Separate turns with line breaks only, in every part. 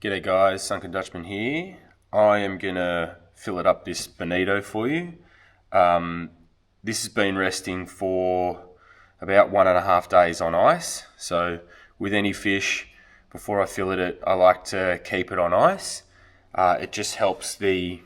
G'day guys, Sunken Dutchman here. I am gonna fillet up this Bonito for you. This has been resting for about 1.5 days on ice. So with any fish, before I fillet it, I like to keep it on ice. It just helps the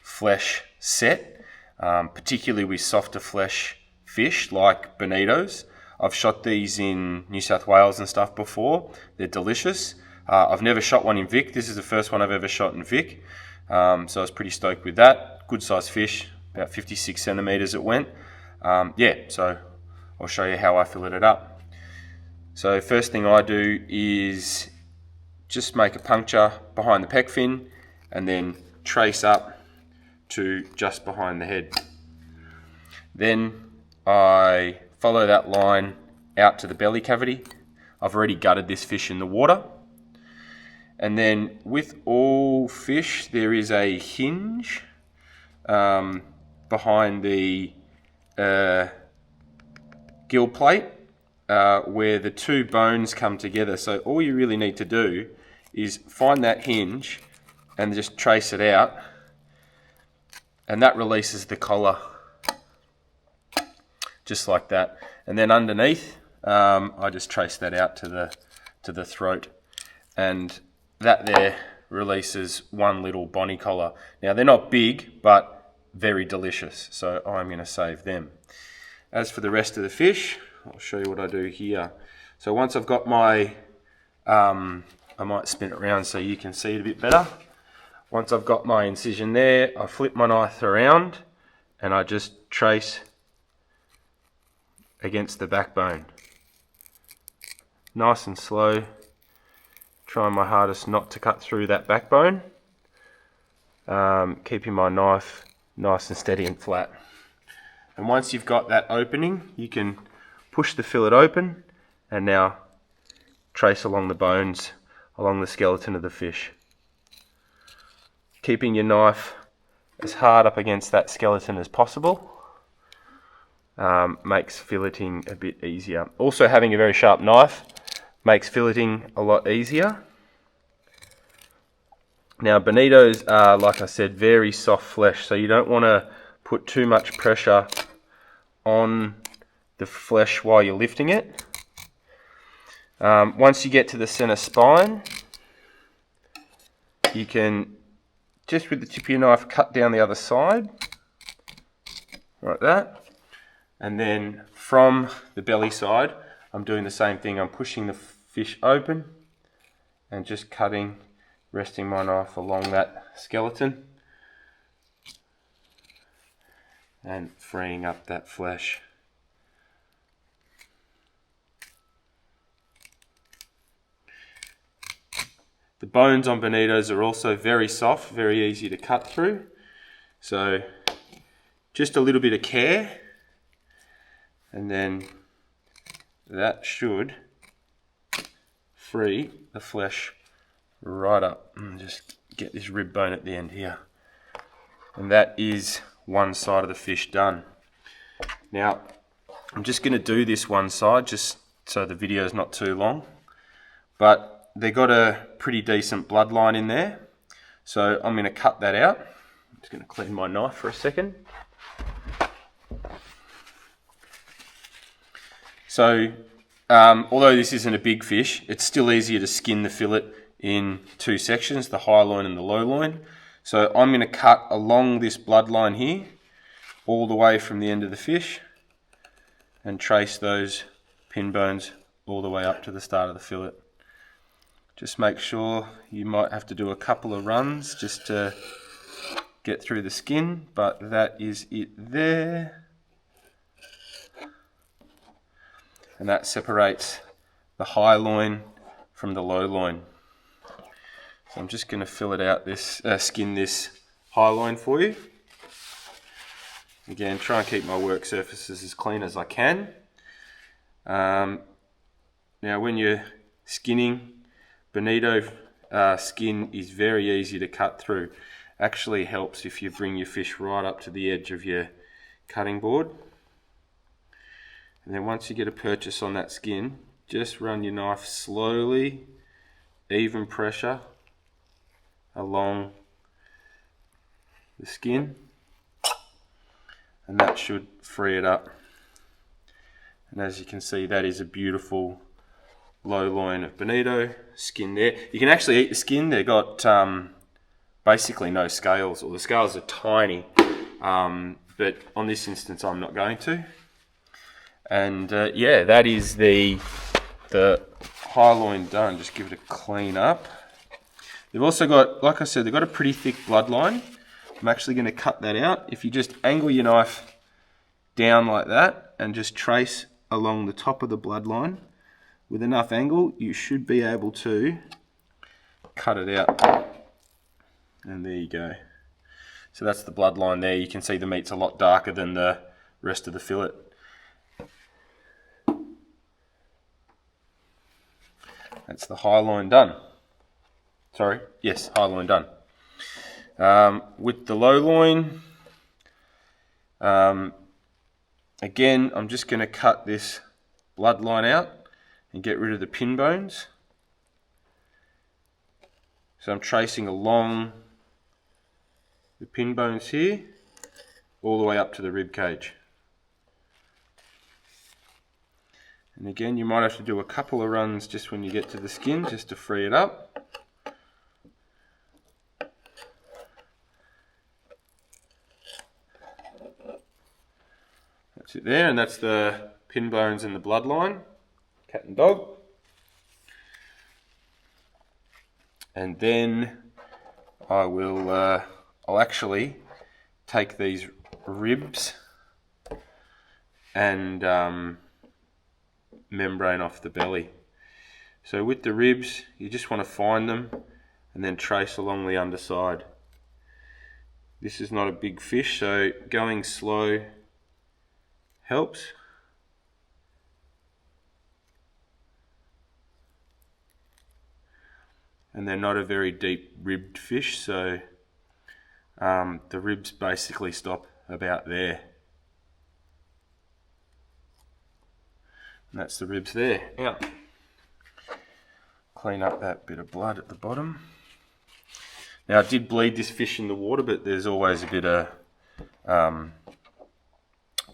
flesh set, particularly with softer flesh fish like Bonitos. I've shot these in New South Wales and stuff before. They're delicious. I've never shot one in Vic. This is the first one I've ever shot in Vic. So I was pretty stoked with that. Good sized fish, about 56 centimeters it went. So I'll show you how I fillet it up. So first thing I do is just make a puncture behind the pec fin and then trace up to just behind the head. Then I follow that line out to the belly cavity. I've already gutted this fish in the water. And then with all fish, there is a hinge behind the gill plate where the two bones come together. So all you really need to do is find that hinge and just trace it out, and that releases the collar, just like that. And then underneath, I just trace that out to the throat, and that there releases one little bonnie collar. Now they're not big, but very delicious, so I'm going to save them. As for the rest of the fish, I'll show you what I do here. So once I've got my, I might spin it around so you can see it a bit better. Once I've got my incision there, I flip my knife around and I just trace against the backbone. Nice and slow. Trying my hardest not to cut through that backbone. Keeping my knife nice and steady and flat. And once you've got that opening, you can push the fillet open and now trace along the bones, along the skeleton of the fish. Keeping your knife as hard up against that skeleton as possible makes filleting a bit easier. Also, having a very sharp knife makes filleting a lot easier. Now Bonitos are, like I said, very soft flesh, so you don't want to put too much pressure on the flesh while you're lifting it. Once you get to the center spine, you can just with the tip of your knife cut down the other side, like that. And then from the belly side, I'm doing the same thing. I'm pushing the fish open and just cutting, resting my knife along that skeleton and freeing up that flesh. The bones on Bonitos are also very soft, very easy to cut through. So just a little bit of care, and then that should free the flesh right up. And just get this rib bone at the end here. And that is one side of the fish done. Now, I'm just going to do this one side just so the video is not too long. But they got a pretty decent bloodline in there. So I'm going to cut that out. I'm just going to clean my knife for a second. So, although this isn't a big fish, it's still easier to skin the fillet in two sections, the high loin and the low loin. So I'm going to cut along this bloodline here, all the way from the end of the fish, and trace those pin bones all the way up to the start of the fillet. Just make sure, you might have to do a couple of runs just to get through the skin, but that is it there. And that separates the high loin from the low loin. So I'm just going to fillet out this, skin this high loin for you. Again, try and keep my work surfaces as clean as I can. Now when you're skinning, Bonito skin is very easy to cut through. Actually helps if you bring your fish right up to the edge of your cutting board. And then once you get a purchase on that skin, just run your knife slowly, even pressure, along the skin, and that should free it up. And as you can see, that is a beautiful low loin of bonito skin there. You can actually eat the skin. They've got basically no scales, or the scales are tiny, but on this instance I'm not going to. And yeah, that is the high loin done. Just give it a clean up. They've also got, like I said, they've got a pretty thick bloodline. I'm actually going to cut that out. If you just angle your knife down like that and just trace along the top of the bloodline with enough angle, you should be able to cut it out. And there you go. So that's the bloodline there. You can see the meat's a lot darker than the rest of the fillet. That's the high loin done. Sorry, yes, high loin done. With the low loin, again, I'm just going to cut this bloodline out and get rid of the pin bones. So I'm tracing along the pin bones here, all the way up to the rib cage. And again, you might have to do a couple of runs just when you get to the skin, just to free it up. That's it there, and that's the pin bones and the bloodline, cat and dog. And then I will, I'll actually take these ribs and membrane off the belly. So with the ribs, you just want to find them and then trace along the underside. This is not a big fish, so going slow helps. And they're not a very deep ribbed fish, so the ribs basically stop about there. And that's the ribs there. Now, clean up that bit of blood at the bottom. Now I did bleed this fish in the water, but there's always a bit of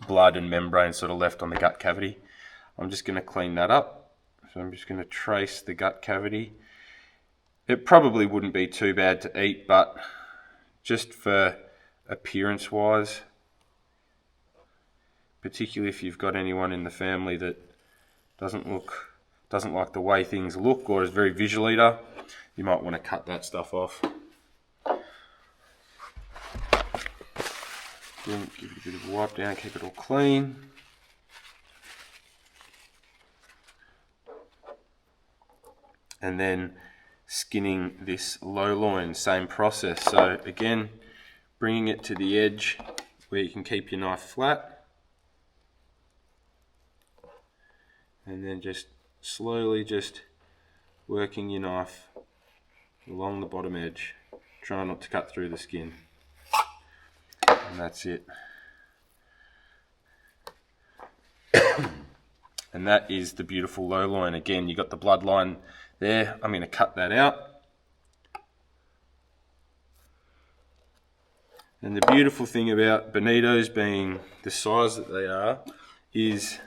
blood and membrane sort of left on the gut cavity. I'm just going to clean that up. So I'm just going to trace the gut cavity. It probably wouldn't be too bad to eat, but just for appearance wise, particularly if you've got anyone in the family that doesn't like the way things look or is a very visual eater, you might want to cut that stuff off. Then give it a bit of a wipe down, keep it all clean. And then skinning this low loin, same process. So again, bringing it to the edge where you can keep your knife flat. And then just slowly just working your knife along the bottom edge. Try not to cut through the skin. And that's it. And that is the beautiful low loin. Again, you got the bloodline there. I'm going to cut that out. And the beautiful thing about bonitos being the size that they are is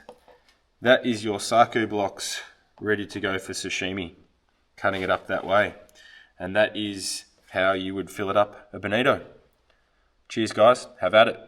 that is your saku blocks ready to go for sashimi, cutting it up that way. And that is how you would fillet up a bonito. Cheers guys, have at it.